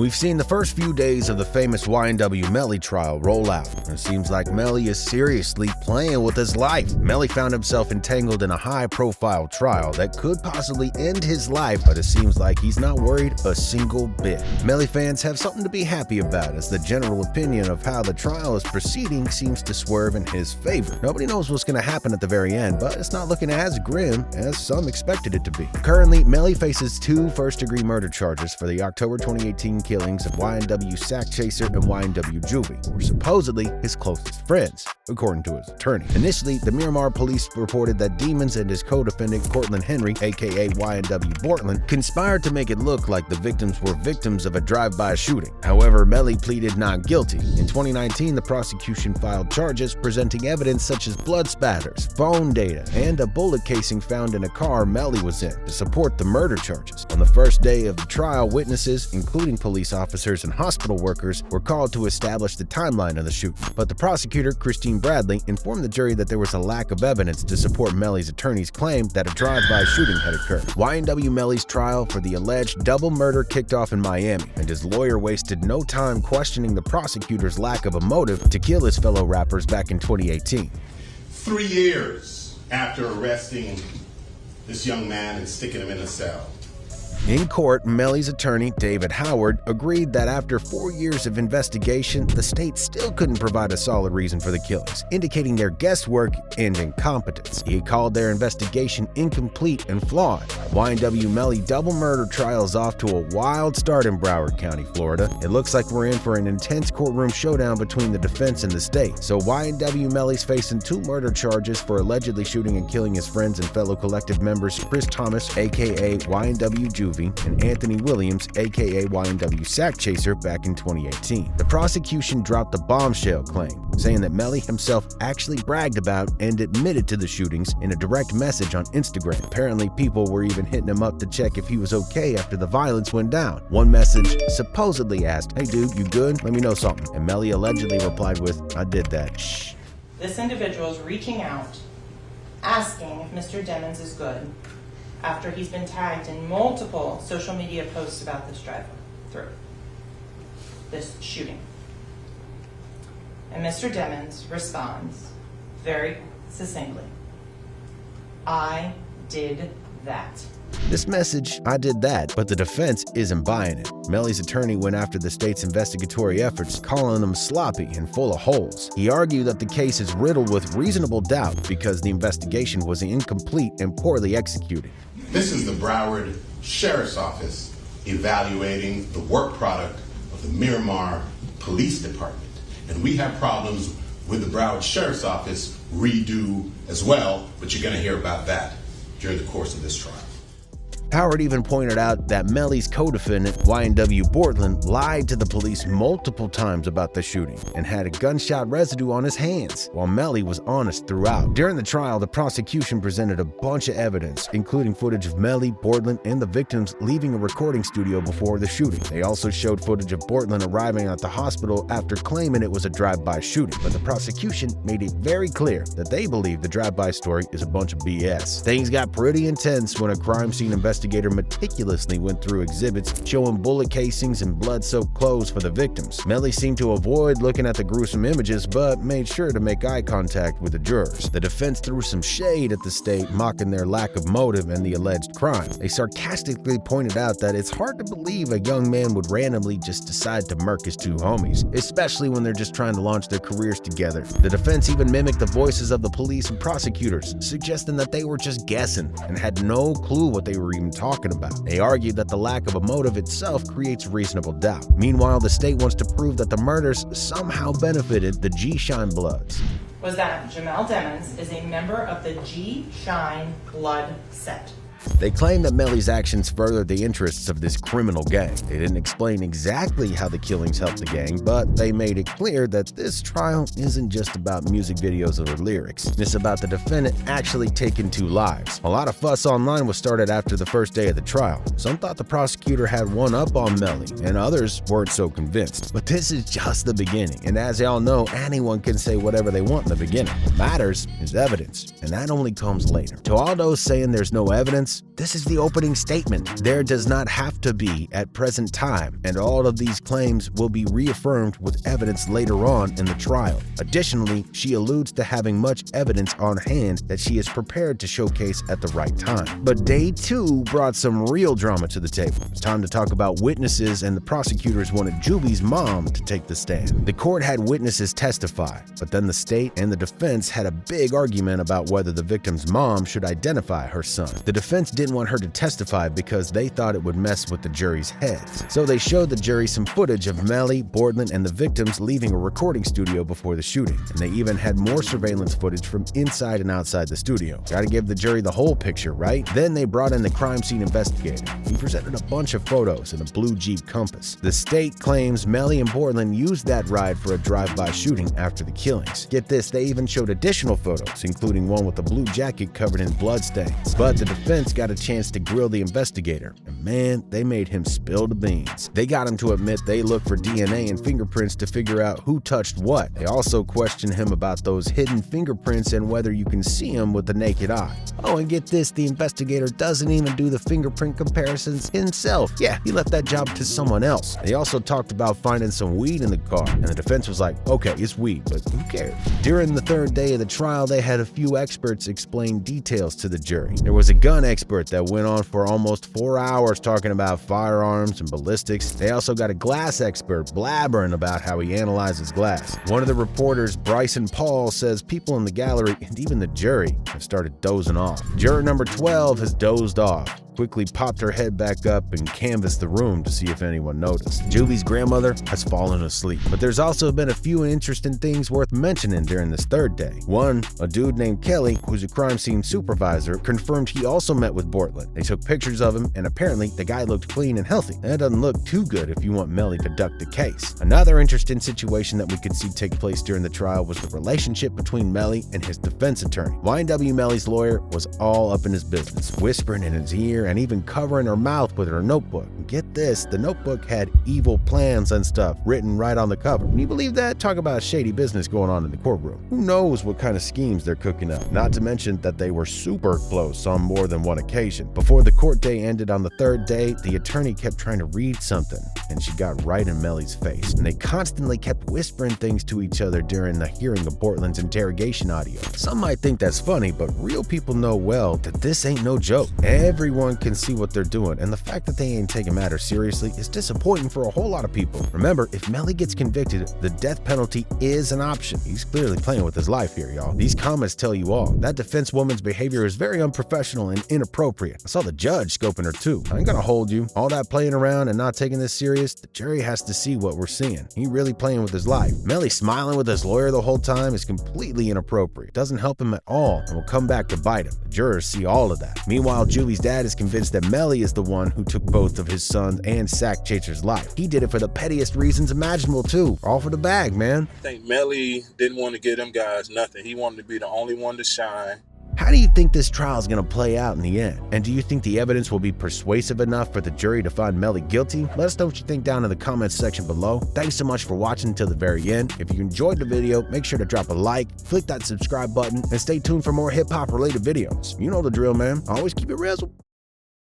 We've seen the first few days of the famous YNW Melly trial roll out, and it seems like Melly is seriously playing with his life. Melly found himself entangled in a high-profile trial that could possibly end his life, but it seems like he's not worried a single bit. Melly fans have something to be happy about, as the general opinion of how the trial is proceeding seems to swerve in his favor. Nobody knows what's going to happen at the very end, but it's not looking as grim as some expected it to be. Currently, Melly faces 2 first-degree murder charges for the October 2018 killings of YNW Sack Chaser and YNW Juvie, who were supposedly his closest friends, according to his attorney. Initially, the Miramar police reported that Demons and his co-defendant Cortland Henry, aka YNW Bortland, conspired to make it look like the victims were victims of a drive-by shooting. However, Melly pleaded not guilty. In 2019, the prosecution filed charges presenting evidence such as blood spatters, phone data, and a bullet casing found in a car Melly was in to support the murder charges. On the first day of the trial, witnesses, including police officers and hospital workers, were called to establish the timeline of the shooting. But the prosecutor, Christine Bradley, informed the jury that there was a lack of evidence to support Melly's attorney's claim that a drive-by shooting had occurred. YNW Melly's trial for the alleged double murder kicked off in Miami, and his lawyer wasted no time questioning the prosecutor's lack of a motive to kill his fellow rappers back in 2018. 3 years after arresting this young man and sticking him in a cell. In court, Melly's attorney, David Howard, agreed that after 4 years of investigation, the state still couldn't provide a solid reason for the killings, indicating their guesswork and incompetence. He called their investigation incomplete and flawed. YNW Melly double murder trial is off to a wild start in Broward County, Florida. It looks like we're in for an intense courtroom showdown between the defense and the state. So YNW Melly's facing 2 murder charges for allegedly shooting and killing his friends and fellow collective members Chris Thomas, aka YNW Juvie, and Anthony Williams, aka YNW Sack Chaser, back in 2018. The prosecution dropped the bombshell claim, saying that Melly himself actually bragged about and admitted to the shootings in a direct message on Instagram. Apparently, people were even hitting him up to check if he was okay after the violence went down. One message supposedly asked, "Hey dude, you good? Let me know something." And Melly allegedly replied with, "I did that, shh." This individual is reaching out, asking if Mr. Demons is good, after he's been tagged in multiple social media posts about this this shooting. And Mr. Demons responds very succinctly, "I did that." This message, "I did that," but the defense isn't buying it. Melly's attorney went after the state's investigatory efforts, calling them sloppy and full of holes. He argued that the case is riddled with reasonable doubt because the investigation was incomplete and poorly executed. This is the Broward Sheriff's Office evaluating the work product of the Miramar Police Department. And we have problems with the Broward Sheriff's Office redo as well, but you're going to hear about that during the course of this trial. Howard even pointed out that Melly's co-defendant, YNW Bortland, lied to the police multiple times about the shooting and had a gunshot residue on his hands, while Melly was honest throughout. During the trial, the prosecution presented a bunch of evidence, including footage of Melly, Bortland, and the victims leaving a recording studio before the shooting. They also showed footage of Bortland arriving at the hospital after claiming it was a drive-by shooting, but the prosecution made it very clear that they believe the drive-by story is a bunch of BS. Things got pretty intense when a crime scene investigator meticulously went through exhibits showing bullet casings and blood-soaked clothes for the victims. Melly seemed to avoid looking at the gruesome images, but made sure to make eye contact with the jurors. The defense threw some shade at the state, mocking their lack of motive and the alleged crime. They sarcastically pointed out that it's hard to believe a young man would randomly just decide to murk his 2 homies, especially when they're just trying to launch their careers together. The defense even mimicked the voices of the police and prosecutors, suggesting that they were just guessing and had no clue what they were even talking about. They argued that the lack of a motive itself creates reasonable doubt. Meanwhile, the state wants to prove that the murders somehow benefited the G Shine Bloods. Was that Jamel Demons is a member of the G Shine Blood set. They claim that Melly's actions furthered the interests of this criminal gang. They didn't explain exactly how the killings helped the gang, but they made it clear that this trial isn't just about music videos or lyrics. It's about the defendant actually taking 2 lives. A lot of fuss online was started after the first day of the trial. Some thought the prosecutor had one up on Melly, and others weren't so convinced. But this is just the beginning, and as y'all know, anyone can say whatever they want in the beginning. What matters is evidence, and that only comes later. To all those saying there's no evidence, defense, this is the opening statement. There does not have to be at present time, and all of these claims will be reaffirmed with evidence later on in the trial. Additionally, she alludes to having much evidence on hand that she is prepared to showcase at the right time. But day 2 brought some real drama to the table. It's time to talk about witnesses, and the prosecutors wanted Juvie's mom to take the stand. The court had witnesses testify, but then the state and the defense had a big argument about whether the victim's mom should identify her son. The defense didn't want her to testify because they thought it would mess with the jury's heads. So they showed the jury some footage of Melly, Bortland, and the victims leaving a recording studio before the shooting. And they even had more surveillance footage from inside and outside the studio. Gotta give the jury the whole picture, right? Then they brought in the crime scene investigator. He presented a bunch of photos in a blue Jeep Compass. The state claims Melly and Bortland used that ride for a drive-by shooting after the killings. Get this, they even showed additional photos, including one with a blue jacket covered in bloodstains. But the defense got a chance to grill the investigator, and man, they made him spill the beans. They got him to admit they looked for DNA and fingerprints to figure out who touched what. They also questioned him about those hidden fingerprints and whether you can see them with the naked eye. Oh, and get this, the investigator doesn't even do the fingerprint comparisons himself. Yeah, he left that job to someone else. They also talked about finding some weed in the car, and the defense was like, okay, it's weed, but who cares? During the third day of the trial, they had a few experts explain details to the jury. There was a gun expert that went on for almost 4 hours talking about firearms and ballistics. They also got a glass expert blabbering about how he analyzes glass. One of the reporters, Bryson Paul, says people in the gallery and even the jury have started dozing off. Juror number 12 has dozed off, quickly popped her head back up and canvassed the room to see if anyone noticed. Juvie's grandmother has fallen asleep. But there's also been a few interesting things worth mentioning during this third day. One, a dude named Kelly, who's a crime scene supervisor, confirmed he also met with Bortland. They took pictures of him, and apparently the guy looked clean and healthy. That doesn't look too good if you want Melly to duck the case. Another interesting situation that we could see take place during the trial was the relationship between Melly and his defense attorney. YNW Melly's lawyer was all up in his business, whispering in his ear and even covering her mouth with her notebook. And get this, the notebook had evil plans and stuff written right on the cover. Can you believe that? Talk about shady business going on in the courtroom. Who knows what kind of schemes they're cooking up? Not to mention that they were super close on more than one occasion. Before the court day ended on the third day, the attorney kept trying to read something, and she got right in Melly's face. And they constantly kept whispering things to each other during the hearing of Bortland's interrogation audio. Some might think that's funny, but real people know well that this ain't no joke. Everyone can see what they're doing, and the fact that they ain't taking matters seriously is disappointing for a whole lot of people. Remember, if Melly gets convicted, the death penalty is an option. He's clearly playing with his life here, y'all. These comments tell you all. That defense woman's behavior is very unprofessional and inappropriate. I saw the judge scoping her too. I ain't gonna hold you. All that playing around and not taking this serious, the jury has to see what we're seeing. He really playing with his life. Melly smiling with his lawyer the whole time is completely inappropriate. Doesn't help him at all and will come back to bite him. The jurors see all of that. Meanwhile, Juvie's dad is convinced that Melly is the one who took both of his sons and sacked Chaser's life. He did it for the pettiest reasons imaginable too. All for the bag, man. I think Melly didn't want to give them guys nothing. He wanted to be the only one to shine. How do you think this trial is going to play out in the end? And do you think the evidence will be persuasive enough for the jury to find Melly guilty? Let us know what you think down in the comments section below. Thanks so much for watching until the very end. If you enjoyed the video, make sure to drop a like, click that subscribe button, and stay tuned for more hip-hop related videos. You know the drill, man. Always keep it RIZZLE.